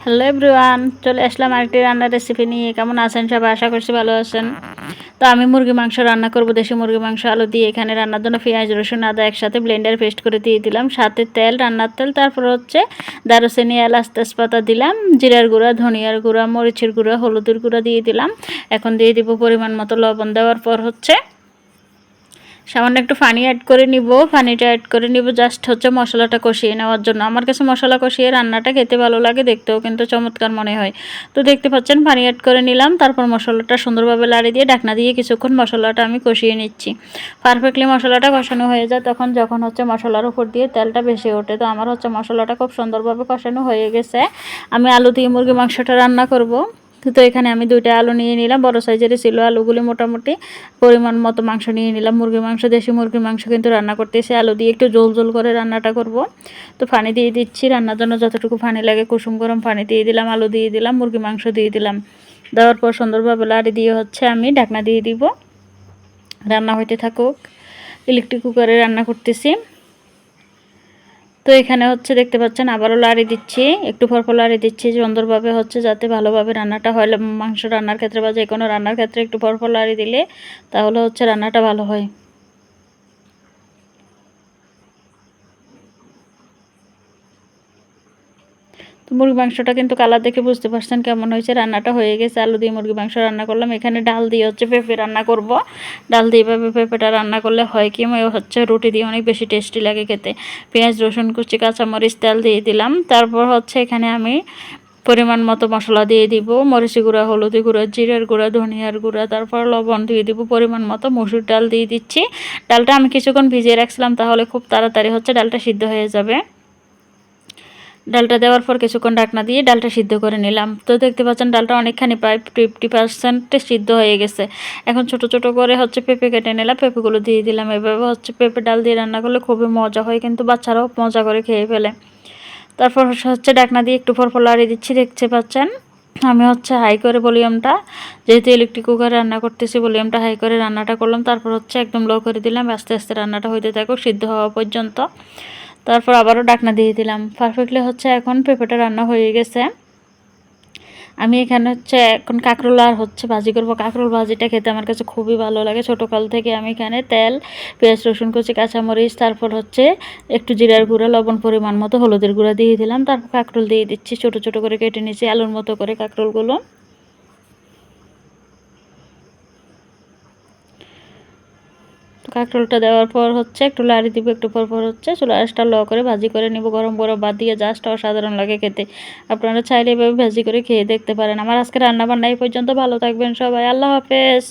Hello everyone, চলে আসলাম আরেকটি রান্নার রেসিপি নিয়ে। কেমন আছেন সবাই? আশা করছি ভালো আছেন। তো আমি মুরগি মাংস রান্না করব, দেশি মুরগি মাংস আলু দিয়ে। এখানে রান্নার জন্য পেঁয়াজ রসুন আদা একসাথে ব্লেন্ডার পেস্ট করে দিয়ে দিলাম, সাথে তেল, রান্নার তেল, তারপর হচ্ছে দারুচিনি এলাচ তেজপাতা দিলাম, জিরার গুঁড়া, ধনিয়ার গুঁড়া, মরিচের গুঁড়া, হলুদের গুঁড়া দিয়ে দিলাম। এখন দিয়ে দিব পরিমাণ মতো লবণ। দেওয়ার পর হচ্ছে সামান্য একটু পানি অ্যাড করে নিব। পানিটা অ্যাড করে নিব জাস্ট হচ্ছে মশলাটা কষিয়ে নেওয়ার জন্য। আমার কাছে মশলা কষিয়ে রান্নাটা খেতে ভালো লাগে, দেখতেও কিন্তু চমৎকার মনে হয়। তো দেখতে পাচ্ছেন পানি অ্যাড করে নিলাম। তারপর মশলাটা সুন্দরভাবে লাড়ি দিয়ে ঢাকনা দিয়ে কিছুক্ষণ মশলাটা আমি কষিয়ে নিচ্ছি। পারফেক্টলি মশলাটা কষানো হয়ে যায় যখন হচ্ছে মশলার উপর দিয়ে তেলটা বেশি ওঠে। তো আমার হচ্ছে মশলাটা খুব সুন্দরভাবে কষানো হয়ে গেছে। আমি আলু দিয়ে মুরগি মাংসটা রান্না করব। তো এখানে আমি 2টা আলু নিয়ে নিলাম, বড় সাইজেরই ছিল আলুগুলি। মোটামুটি পরিমাণ মতো মাংস নিয়ে নিলাম, মুরগির মাংস, দেশি মুরগির মাংস কিন্তু রান্না করতেছি আলু দিয়ে, একটু ঝোল ঝোল করে রান্নাটা করব। তো পানি দিয়ে দিচ্ছি, রান্নার জন্য যতটুকু পানি লাগে কুসুম গরম পানি দিয়ে দিলাম, আলু দিয়ে দিলাম, মুরগি মাংস দিয়ে দিলাম। দেওয়ার পর সুন্দরভাবে লাড়ি দিয়ে হচ্ছে আমি ঢাকনা দিয়ে দিব, রান্না হইতে থাকুক। ইলেকট্রিক কুকারে রান্না করতেছি। তো এখানে হচ্ছে দেখতে পাচ্ছেন আবারও লাড়ি দিচ্ছি, একটু পরপর লাড়ি দিচ্ছি সুন্দরভাবে হচ্ছে যাতে ভালোভাবে রান্নাটা হয়। মাংস রান্নার ক্ষেত্রে বা যে কোনো রান্নার ক্ষেত্রে একটু পরপর লাড়ি দিলে তাহলে হচ্ছে রান্নাটা ভালো হয়। তো মুরগি মাংসটা কিন্তু কালার দেখে বুঝতে পারছেন কেমন হয়েছে। রান্নাটা হয়ে গেছে, আলু দিয়ে মুরগি মাংস রান্না করলাম। এখানে ডাল দিয়ে হচ্ছে পেঁপে রান্না করব। ডাল দিয়ে পেঁপেটা রান্না করলে হয় কি হচ্ছে রুটি দিয়ে অনেক বেশি টেস্টি লাগে খেতে। পেঁয়াজ রসুন কুচি কাঁচামরিচ তেল দিয়ে দিলাম। তারপর হচ্ছে এখানে আমি পরিমাণ মতো মশলা দিয়ে দিব, মরিচি গুঁড়া, হলুদি গুঁড়া, জিরার গুঁড়া, ধনিয়ার গুঁড়া, তারপর লবণ দিয়ে দিব, পরিমাণ মতো মসুর ডাল দিয়ে দিচ্ছি। ডালটা আমি কিছুক্ষণ ভিজিয়ে রাখছিলাম, তাহলে খুব তাড়াতাড়ি হচ্ছে ডালটা সিদ্ধ হয়ে যাবে। ডালটা দেওয়ার পর কিছুক্ষণ ঢাকনা দিয়ে ডালটা সিদ্ধ করে নিলাম। তো দেখতে পাচ্ছেন ডালটা অনেকখানি প্রায় 50% সিদ্ধ হয়ে গেছে। এখন ছোট ছোট করে হচ্ছে পেঁপে কেটে নিলাম, পেঁপেগুলো দিয়ে দিলাম। এভাবে হচ্ছে পেঁপে ডাল দিয়ে রান্না করলে খুবই মজা হয়, কিন্তু বাচ্চারাও মজা করে খেয়ে ফেলে। তারপর হচ্ছে ঢাকনা দিয়ে একটু পর লাড়িয়ে দিচ্ছি। দেখতে পাচ্ছেন আমি হচ্ছে হাই করে ভলিউমটা, যেহেতু ইলেকট্রিক কুকারে রান্না করতেছি, ভলিউমটা হাই করে রান্নাটা করলাম। তারপর হচ্ছে একদম লো করে দিলাম, আস্তে আস্তে রান্নাটা হইতে থাকুক সিদ্ধ হওয়া পর্যন্ত। তারপর আবারও ঢাকনা দিয়ে দিলাম। পারফেক্টলি হচ্ছে এখন পেঁপেটা রান্না হয়ে গেছে। আমি এখানে হচ্ছে এখন কাঁকরোল আর হচ্ছে ভাজি করব। কাঁকরোল ভাজিটা খেতে আমার কাছে খুবই ভালো লাগে। ছোটোকাল থেকে আমি এখানে তেল, পেঁয়াজ রসুন কুচি, কাঁচামরিচ, তারপর হচ্ছে একটু জিরার গুঁড়া, লবণ পরিমাণ মতো, হলুদের গুঁড়া দিয়ে দিলাম। তারপর কাঁকরোল দিয়ে দিচ্ছি, ছোটো ছোটো করে কেটে নিচ্ছি আলুর মতো করে কাঁকরোলগুলো। কাঁকরোলটা দেওয়ার পর হচ্ছে একটু লাড়ি দিব, একটু পর পর হচ্ছে চুলা আঁচটা লো করে ভাজি করে নিব। গরম গরম ভাত দিয়ে জাস্ট অসাধারণ লাগে খেতে। আপনারা চাইলে এভাবে ভাজি করে খেয়ে দেখতে পারেন। আমার আজকে রান্না বান্না এই পর্যন্ত। ভালো থাকবেন সবাই, আল্লাহ হাফেজ।